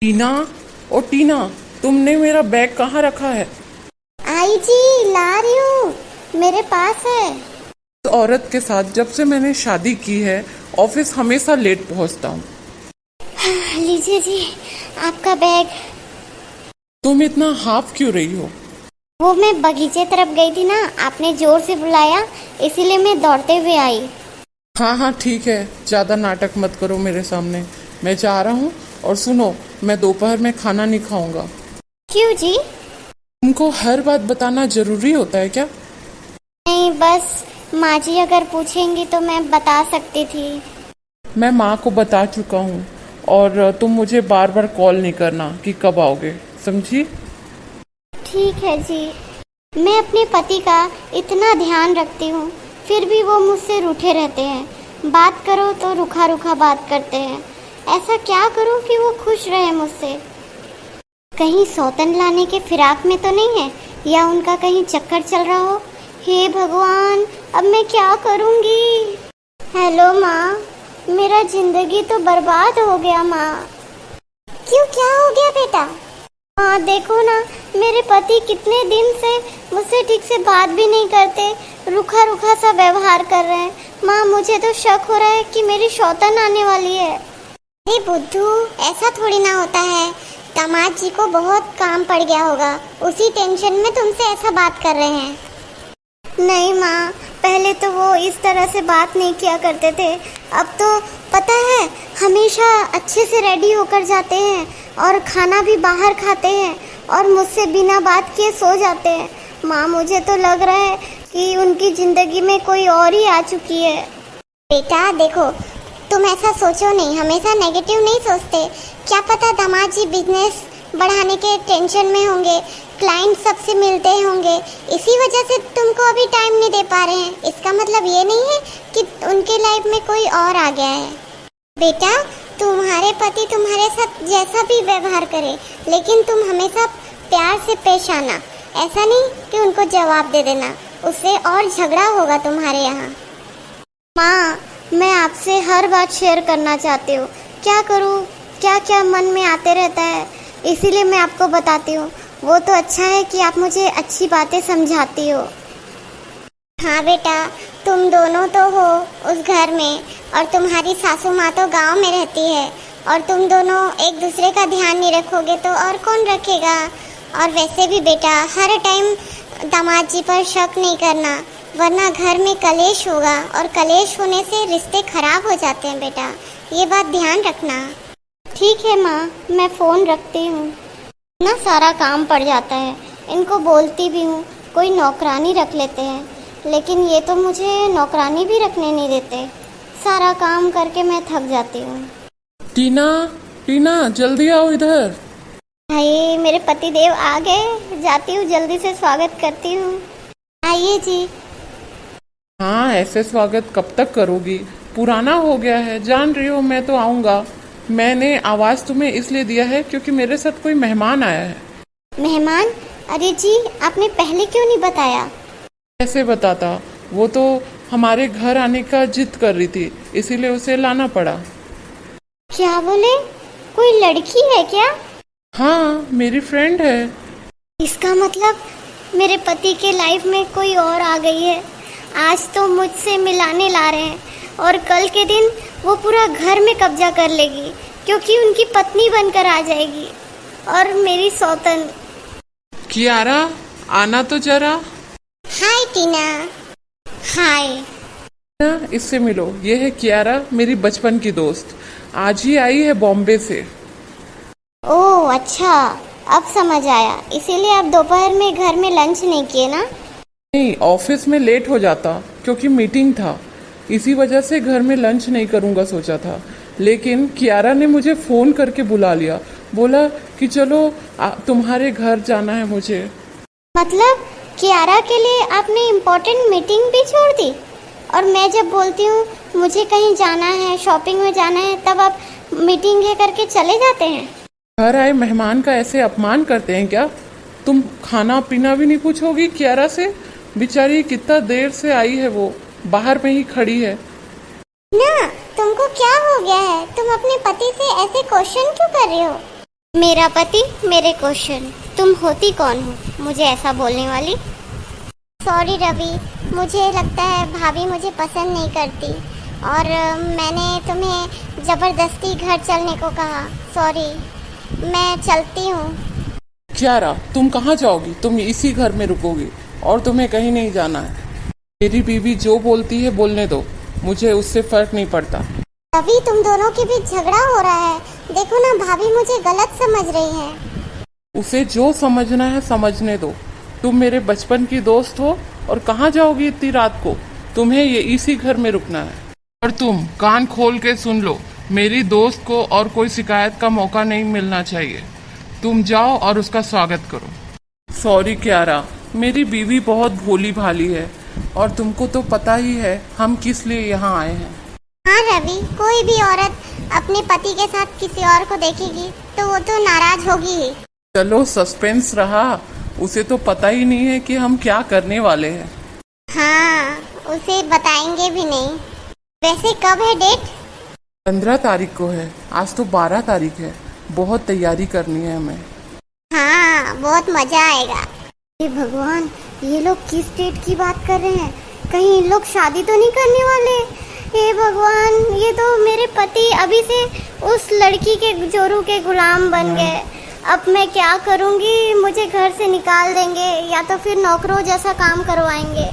टीना, ओ टीना, तुमने मेरा बैग कहाँ रखा है? आई जी, ला रही हूँ, मेरे पास है। इस औरत के साथ जब से मैंने शादी की है ऑफिस हमेशा लेट पहुँचता हूँ। लीजिए जी, आपका बैग। तुम इतना हाफ क्यों रही हो? वो मैं बगीचे तरफ गई थी ना, आपने जोर से बुलाया, इसीलिए मैं दौड़ते हुए आई। हाँ हाँ ठीक है, ज़्यादा नाटक मत करो मेरे सामने। मैं जा रहा हूँ। और सुनो, मैं दोपहर में खाना नहीं खाऊंगा। क्यों जी? तुमको हर बात बताना जरूरी होता है क्या? नहीं, बस माँ जी अगर पूछेंगी तो मैं बता सकती थी। मैं माँ को बता चुका हूँ। और तुम मुझे बार बार कॉल नहीं करना कि कब आओगे, समझी? ठीक है जी। मैं अपने पति का इतना ध्यान रखती हूँ, फिर भी वो मुझसे रूठे रहते हैं। बात करो तो रूखा रूखा बात करते हैं। ऐसा क्या करूँ कि वो खुश रहे मुझसे? कहीं सौतन लाने के फिराक में तो नहीं है, या उनका कहीं चक्कर चल रहा हो? हे भगवान, अब मैं क्या करूँगी? हेलो माँ, मेरा जिंदगी तो बर्बाद हो गया माँ। क्यों, क्या हो गया बेटा? हाँ देखो ना, मेरे पति कितने दिन से मुझसे ठीक से बात भी नहीं करते, रूखा रूखा सा व्यवहार कर रहे हैं। माँ, मुझे तो शक हो रहा है कि मेरी सौतन आने वाली है। अरे बुद्धू, ऐसा थोड़ी ना होता है। दामाद जी को बहुत काम पड़ गया होगा, उसी टेंशन में तुमसे ऐसा बात कर रहे हैं। नहीं माँ, पहले तो वो इस तरह से बात नहीं किया करते थे। अब तो पता है, हमेशा अच्छे से रेडी होकर जाते हैं और खाना भी बाहर खाते हैं और मुझसे बिना बात किए सो जाते हैं। माँ, मुझे तो लग रहा है कि उनकी जिंदगी में कोई और ही आ चुकी है। बेटा देखो, तुम ऐसा सोचो नहीं, हमेशा नेगेटिव नहीं सोचते। क्या पता दामाद जी बिजनेस बढ़ाने के टेंशन में होंगे, क्लाइंट सबसे मिलते होंगे, इसी वजह से तुमको अभी टाइम नहीं दे पा रहे हैं। इसका मतलब ये नहीं है कि उनके लाइफ में कोई और आ गया है। बेटा, तुम्हारे पति तुम्हारे साथ जैसा भी व्यवहार करे, लेकिन तुम हमेशा प्यार से पेश आना। ऐसा नहीं कि उनको जवाब दे देना, उससे और झगड़ा होगा तुम्हारे यहाँ। माँ, मैं आपसे हर बात शेयर करना चाहती हूँ। क्या करूँ, क्या क्या मन में आते रहता है, इसीलिए मैं आपको बताती हूँ। वो तो अच्छा है कि आप मुझे अच्छी बातें समझाती हो। हाँ बेटा, तुम दोनों तो हो उस घर में, और तुम्हारी सासू माँ तो गांव में रहती है, और तुम दोनों एक दूसरे का ध्यान नहीं रखोगे तो और कौन रखेगा? और वैसे भी बेटा, हर टाइम दामाद जी पर शक नहीं करना, वरना घर में कलेश होगा, और कलेश होने से रिश्ते खराब हो जाते हैं बेटा। ये बात ध्यान रखना। ठीक है माँ, मैं फ़ोन रखती हूँ। ना सारा काम पड़ जाता है, इनको बोलती भी हूँ कोई नौकरानी रख लेते हैं, लेकिन ये तो मुझे नौकरानी भी रखने नहीं देते। सारा काम करके मैं थक जाती हूँ। टीना, टीना, जल्दी आओ इधर। भाई, मेरे पति देव आ गए, जाती हूँ, जल्दी से स्वागत करती हूँ। आइए जी। हाँ, ऐसे स्वागत कब तक करोगी? पुराना हो गया है, जान रही हो, मैं तो आऊँगा। मैंने आवाज़ तुम्हें इसलिए दिया है क्योंकि मेरे साथ कोई मेहमान आया है। मेहमान? अरे जी, आपने पहले क्यों नहीं बताया? कैसे बताता? वो तो हमारे घर आने का जिद कर रही थी, इसीलिए उसे लाना पड़ा। क्या बोले? कोई लड़की है क्या? हाँ, मेरी फ्रेंड है। इसका मतलब मेरे पति के लाइफ में कोई और आ गई है। आज तो मुझसे मिलाने ला रहे हैं, और कल के दिन वो पूरा घर में कब्जा कर लेगी, क्योंकि उनकी पत्नी बनकर आ जाएगी, और मेरी सौतन। कियारा, आना तो जरा। हाय टीना। हाय। इससे मिलो, ये है कियारा, मेरी बचपन की दोस्त। आज ही आई है बॉम्बे से। ओह अच्छा, अब समझ आया। इसीलिए आप दोपहर में घर में लंच नहीं किए ना? नहीं, ऑफिस में लेट हो जाता क्योंकि मीटिंग था, इसी वजह से घर में लंच नहीं करूँगा सोचा था। लेकिन कियारा ने मुझे फ़ोन करके बुला लिया, बोला कि चलो तुम्हारे घर जाना है मुझे। मतलब कियारा के लिए आपने इम्पोर्टेंट मीटिंग भी छोड़ दी? और मैं जब बोलती हूँ मुझे कहीं जाना है, शॉपिंग में जाना है, तब आप मीटिंग है करके चले जाते हैं। घर आए मेहमान का ऐसे अपमान करते हैं क्या? तुम खाना पीना भी नहीं पूछोगी कियारा से? बेचारी कितना देर से आई है, वो बाहर में ही खड़ी है ना। तुमको क्या हो गया है? तुम अपने पति से ऐसे क्वेश्चन क्यों कर रहे हो? मेरा पति, मेरे क्वेश्चन, तुम होती कौन हो मुझे ऐसा बोलने वाली? सॉरी रवि, मुझे लगता है भाभी मुझे पसंद नहीं करती और मैंने तुम्हें ज़बरदस्ती घर चलने को कहा। सॉरी, मैं चलती हूँ। क्यारा, तुम कहाँ जाओगी? तुम इसी घर में रुकोगी और तुम्हें कहीं नहीं जाना है। मेरी बीवी जो बोलती है बोलने दो, मुझे उससे फर्क नहीं पड़ता। रवि, तुम दोनों के बीच झगड़ा हो रहा है। देखो ना, भाभी मुझे गलत समझ रही है। उसे जो समझना है समझने दो। तुम मेरे बचपन की दोस्त हो और कहाँ जाओगी इतनी रात को? तुम्हें ये इसी घर में रुकना है। और तुम कान खोल के सुन लो, मेरी दोस्त को और कोई शिकायत का मौका नहीं मिलना चाहिए। तुम जाओ और उसका स्वागत करो। सॉरी क्यारा, मेरी बीवी बहुत भोली भाली है और तुमको तो पता ही है हम किस लिए यहाँ आए हैं। हाँ रवि, कोई भी औरत अपने पति के साथ किसी और को देखेगी तो वो तो नाराज होगी ही। चलो, सस्पेंस रहा। उसे तो पता ही नहीं है कि हम क्या करने वाले हैं। हाँ, उसे बताएंगे भी नहीं। वैसे कब है डेट? 15 तारीख को है। आज तो 12 तारीख है। बहुत तैयारी करनी है हमें। हाँ, बहुत मजा आएगा। हे भगवान, ये लोग किस डेट की बात कर रहे हैं? कहीं इन लोग शादी तो नहीं करने वाले? हे भगवान, ये तो मेरे पति अभी से उस लड़की के जोरू के गुलाम बन गए। अब मैं क्या करूंगी? मुझे घर से निकाल देंगे या तो फिर नौकरों जैसा काम करवाएंगे।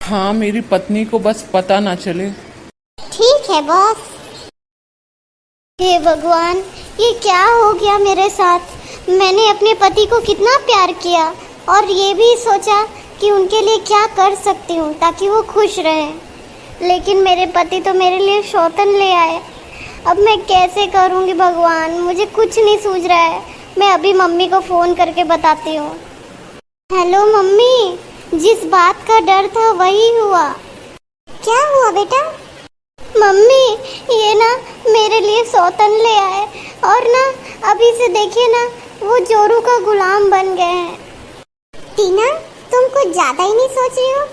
हाँ, मेरी पत्नी को बस पता ना चले। ठीक है बॉस। हे भगवान, ये क्या हो गया मेरे साथ? मैंने अपने पति को कितना प्यार किया और ये भी सोचा कि उनके लिए क्या कर सकती हूँ ताकि वो खुश रहे, लेकिन मेरे पति तो मेरे लिए सौतन ले आए। अब मैं कैसे करूँगी भगवान? मुझे कुछ नहीं सूझ रहा है। मैं अभी मम्मी को फ़ोन करके बताती हूँ। हेलो मम्मी, जिस बात का डर था वही हुआ। क्या हुआ बेटा? मम्मी, ये ना मेरे लिए सौतन ले आए और ना अभी से देखिए ना वो जोरू का गुलाम बन गए हैं। टीना, तुम कुछ ज़्यादा ही नहीं सोच रही हो?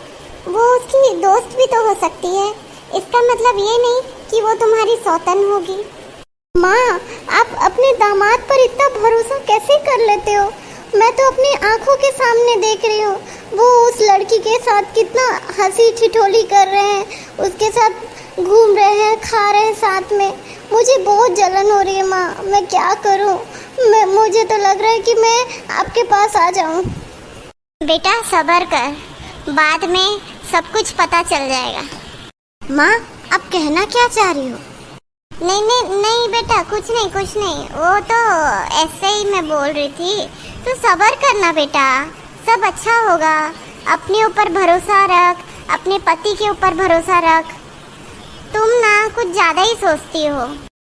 वो उसकी दोस्त भी तो हो सकती है। इसका मतलब ये नहीं कि वो तुम्हारी सौतन होगी। माँ, आप अपने दामाद पर इतना भरोसा कैसे कर लेते हो? मैं तो अपनी आंखों के सामने देख रही हूँ वो उस लड़की के साथ कितना हंसी ठिठोली कर रहे हैं, उसके साथ घूम रहे हैं, खा रहे हैं साथ में। मुझे बहुत जलन हो रही है माँ, मैं क्या करूँ? मुझे तो लग रहा है कि मैं आपके पास आ जाऊँ। बेटा सब्र कर, बाद में सब कुछ पता चल जाएगा। माँ, आप कहना क्या चाह रही हो? नहीं बेटा, कुछ नहीं। वो तो ऐसे ही मैं बोल रही थी। तो सब्र करना बेटा, सब अच्छा होगा। अपने ऊपर भरोसा रख, अपने पति के ऊपर भरोसा रख। तुम ना कुछ ज़्यादा ही सोचती हो।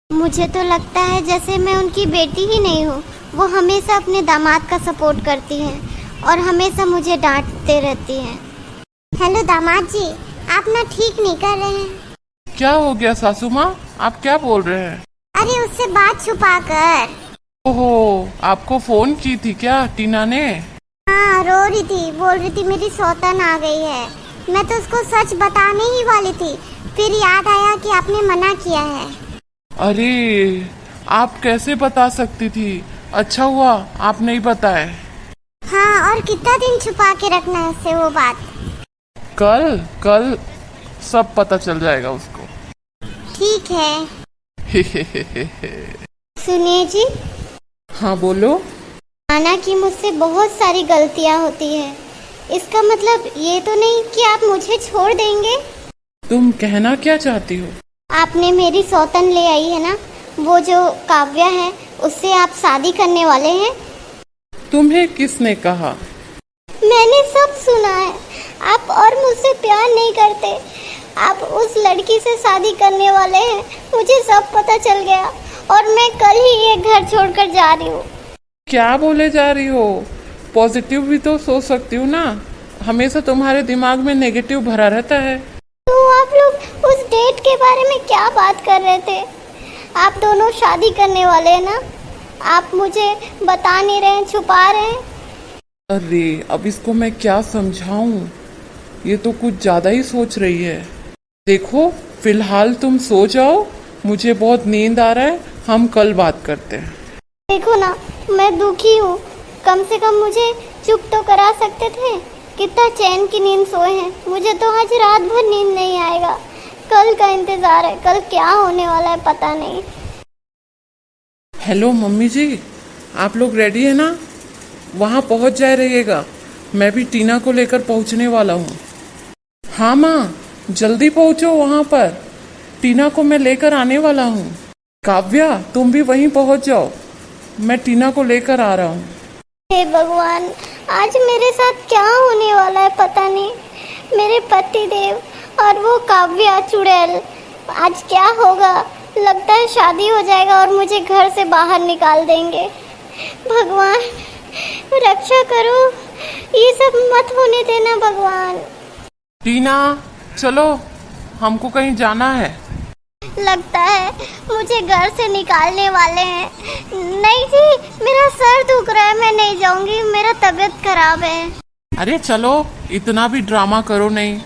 मुझे तो लगता है जैसे मैं उनकी बेटी ही नहीं हूँ। वो हमेशा अपने दामाद का सपोर्ट करती हैं और हमेशा मुझे डांटते रहती हैं। हेलो दामाद जी, आप ना ठीक नहीं कर रहे हैं। क्या हो गया सासू माँ, आप क्या बोल रहे हैं? अरे उससे बात छुपा कर। ओहो, आपको फोन की थी क्या टीना ने? हाँ, रो रही थी, बोल रही थी मेरी सौतन आ गई है। मैं तो उसको सच बताने ही वाली थी, फिर याद आया कि आपने मना किया है। अरे, आप कैसे बता सकती थी? अच्छा हुआ आप नहीं बताए। हाँ, और कितना दिन छुपा के रखना है उससे वो बात? कल सब पता चल जाएगा उसको। ठीक है। सुनिए जी। हाँ बोलो। माना कि मुझसे बहुत सारी गलतियाँ होती हैं, इसका मतलब ये तो नहीं कि आप मुझे छोड़ देंगे। तुम कहना क्या चाहती हो? आपने मेरी सौतन ले आई है ना, वो जो काव्या है, उससे आप शादी करने वाले हैं। तुम्हें किसने कहा? मैंने सब सुना है। आप और मुझसे प्यार नहीं करते, आप उस लड़की से शादी करने वाले हैं। मुझे सब पता चल गया और मैं कल ही ये घर छोड़कर जा रही हूँ। क्या बोले जा रही हो? पॉजिटिव भी तो सोच सकती हूँ ना, हमेशा तुम्हारे दिमाग में नेगेटिव भरा रहता है। तो आप लोग उस डेट के बारे में क्या बात कर रहे थे? आप दोनों शादी करने वाले हैं ना? आप मुझे बता नहीं रहे हैं, छुपा रहे हैं। अरे, अब इसको मैं क्या समझाऊं? ये तो कुछ ज्यादा ही सोच रही है। देखो, फिलहाल तुम सो जाओ, मुझे बहुत नींद आ रहा है, हम कल बात करते हैं। देखो ना, मैं दुखी हूँ। कम से कम मुझे चुप तो करा सकते थे। कितना चैन की नींद सोए हैं। मुझे तो आज रात भर नींद नहीं आएगा। कल का इंतज़ार है, कल क्या होने वाला है पता नहीं। हेलो मम्मी जी, आप लोग रेडी है ना? वहाँ पहुँच जाए रहिएगा। मैं भी टीना को लेकर पहुँचने वाला हूँ। हाँ माँ, जल्दी पहुँचो वहाँ पर। टीना को मैं लेकर आने वाला हूँ। काव्या, तुम भी वहीं पहुँच जाओ। मैं टीना को लेकर आ रहा हूँ। हे भगवान, आज मेरे साथ क्या होने वाला है पता नहीं। मेरे पति देव और वो काव्या चुड़ैल, आज क्या होगा? लगता है शादी हो जाएगा और मुझे घर से बाहर निकाल देंगे। भगवान रक्षा करो, ये सब मत होने देना भगवान। टीना, चलो, हमको कहीं जाना है। लगता है मुझे घर से निकालने वाले हैं। नहीं जी, मेरा सर दुख रहा है, मैं नहीं जाऊंगी, मेरा तबीयत खराब है। अरे चलो, इतना भी ड्रामा करो नहीं।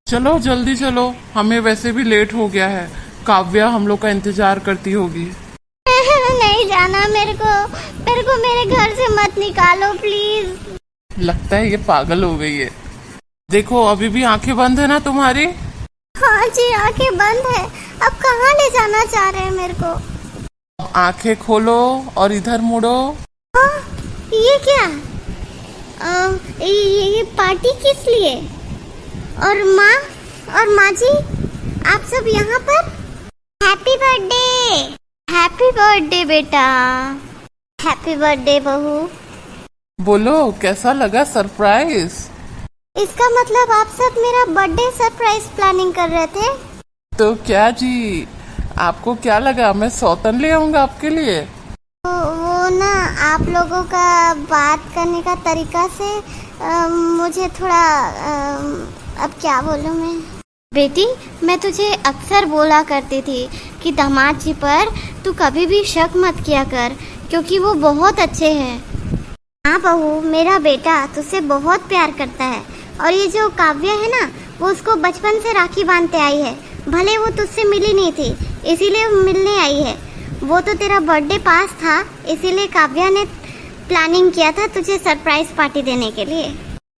चलो जल्दी चलो, हमें वैसे भी लेट हो गया है। काव्या हम लोग का इंतजार करती होगी। नहीं जाना मेरे को मेरे घर से मत निकालो प्लीज। लगता है ये पागल हो गई है। देखो, अभी भी आंखें बंद है ना तुम्हारी? हाँ जी, आंखें बंद है। अब कहाँ ले जाना चाह रहे हैं मेरे को? अब आंखें खोलो और इधर मुड़ो। हाँ, ये क्या? ये पार्टी किस लिए? और माँ जी, आप सब यहाँ पर? हैप्पी बर्थडे, हैप्पी बर्थडे बेटा, हैप्पी बर्थडे बहू। बोलो, कैसा लगा सरप्राइज? इसका मतलब आप सब मेरा बर्थडे सरप्राइज प्लानिंग कर रहे थे? तो क्या जी, आपको क्या लगा मैं सौतन ले आऊंगा आपके लिए? वो ना, आप लोगों का बात करने का तरीका से मुझे थोड़ा अब क्या बोलूँ मैं। बेटी, मैं तुझे अक्सर बोला करती थी कि दामाद जी पर तू कभी भी शक मत किया कर, क्योंकि वो बहुत अच्छे हैं। हाँ बहू, मेरा बेटा तुझसे बहुत प्यार करता है। और ये जो काव्या है ना, वो उसको बचपन से राखी बांधते आई है। भले वो तुझसे मिली नहीं थी, इसीलिए मिलने आई है। वो तो तेरा बर्थडे पास था, इसीलिए काव्या ने प्लानिंग किया था तुझे सरप्राइज पार्टी देने के लिए।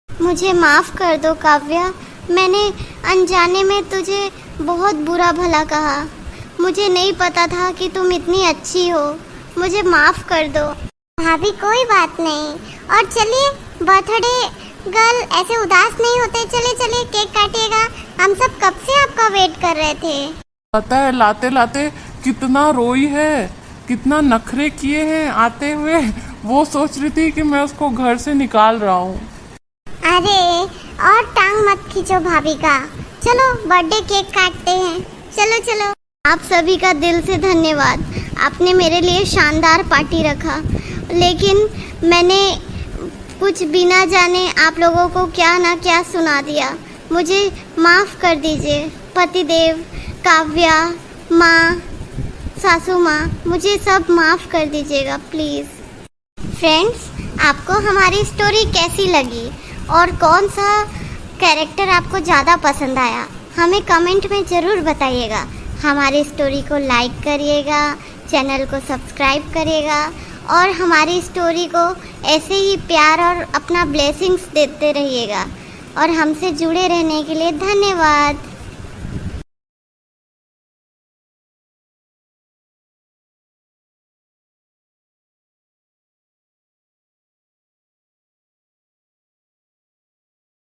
मुझे माफ़ कर दो काव्या, मैंने अनजाने में तुझे बहुत बुरा भला कहा। मुझे नहीं पता था कि तुम इतनी अच्छी हो। मुझे माफ़ कर दो। भाभी कोई बात नहीं। और चलिए, बर्थडे गर्ल ऐसे उदास नहीं होते। चले चले, केक काटिएगा। हम सब कब से आपका वेट कर रहे थे। पता है, लाते लाते कितना रोई है, कितना नखरे किए हैं आते हुए। वो सोच रही थी कि मैं उसको घर से निकाल रहा हूँ। अरे और टांग मत खींचो भाभी का। चलो बर्थडे केक काटते हैं। चलो चलो। आप सभी का दिल से धन्यवाद। आपने मेरे लिए शानदार पार्टी रखा, लेकिन मैंने कुछ बिना जाने आप लोगों को क्या ना क्या सुना दिया। मुझे माफ़ कर दीजिए। पतिदेव, काव्या, माँ, सासू माँ, मुझे सब माफ़ कर दीजिएगा प्लीज़। फ्रेंड्स, आपको हमारी स्टोरी कैसी लगी और कौन सा कैरेक्टर आपको ज़्यादा पसंद आया, हमें कमेंट में ज़रूर बताइएगा। हमारी स्टोरी को लाइक करिएगा, चैनल को सब्सक्राइब करिएगा और हमारी स्टोरी को ऐसे ही प्यार और अपना ब्लेसिंग्स देते रहिएगा। और हमसे जुड़े रहने के लिए धन्यवाद।